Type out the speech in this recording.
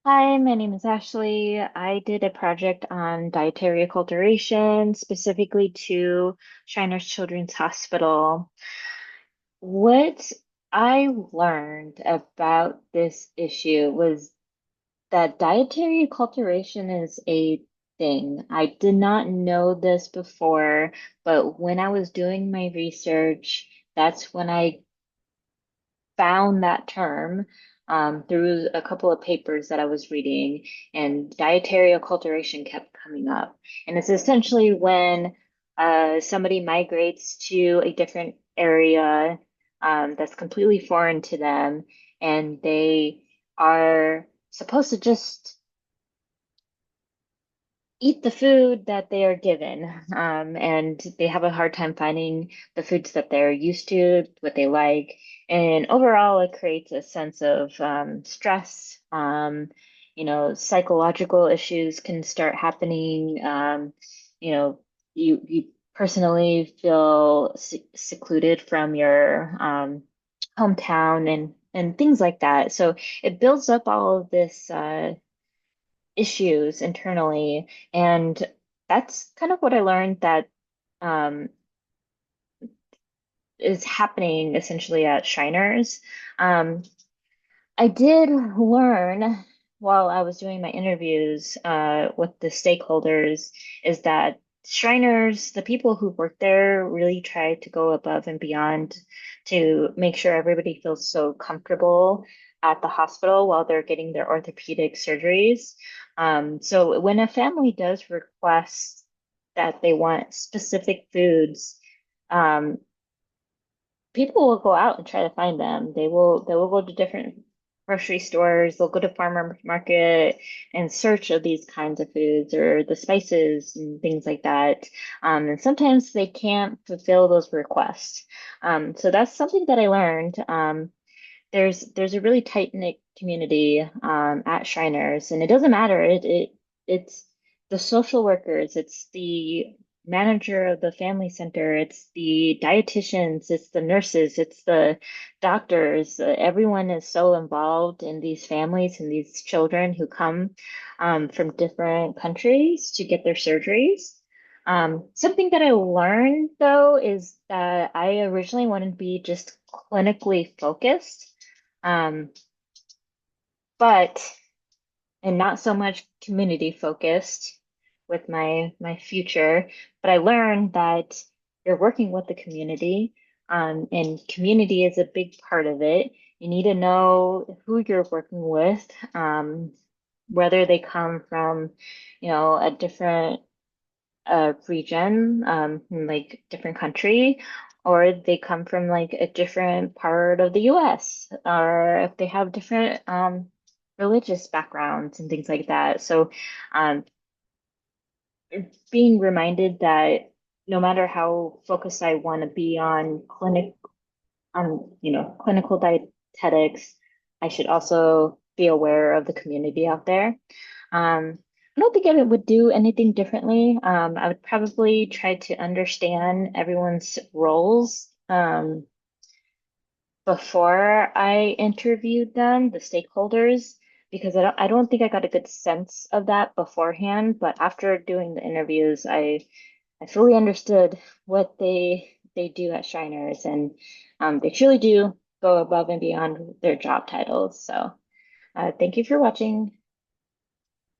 Hi, my name is Ashley. I did a project on dietary acculturation, specifically to Shriners Children's Hospital. What I learned about this issue was that dietary acculturation is a thing. I did not know this before, but when I was doing my research, that's when I found that term through a couple of papers that I was reading, and dietary acculturation kept coming up. And it's essentially when somebody migrates to a different area that's completely foreign to them, and they are supposed to just eat the food that they are given. And they have a hard time finding the foods that they're used to, what they like. And overall, it creates a sense of stress. Psychological issues can start happening. You know, you personally feel secluded from your hometown and things like that. So it builds up all of this issues internally. And that's kind of what I learned that um, is happening essentially at Shriners. Um, I did learn while I was doing my interviews with the stakeholders is that Shriners, the people who work there, really try to go above and beyond to make sure everybody feels so comfortable at the hospital while they're getting their orthopedic surgeries. So when a family does request that they want specific foods, um, people will go out and try to find them. They will go to different grocery stores, they'll go to farmer market in search of these kinds of foods or the spices and things like that. And sometimes they can't fulfill those requests. So that's something that I learned. There's a really tight-knit community at Shriners, and it doesn't matter. It's the social workers, it's the manager of the family center, it's the dietitians, it's the nurses, it's the doctors. Everyone is so involved in these families and these children who come from different countries to get their surgeries. Something that I learned though is that I originally wanted to be just clinically focused, um, but and not so much community focused with my future. But I learned that you're working with the community, and community is a big part of it. You need to know who you're working with, whether they come from, a different region, like different country, or they come from like a different part of the US, or if they have different religious backgrounds and things like that. So, um, being reminded that no matter how focused I want to be on clinical dietetics, I should also be aware of the community out there. I don't think I would do anything differently. I would probably try to understand everyone's roles before I interviewed them, the stakeholders, because I don't think I got a good sense of that beforehand. But after doing the interviews, I fully understood what they do at Shriners, and they truly do go above and beyond their job titles. So, thank you for watching.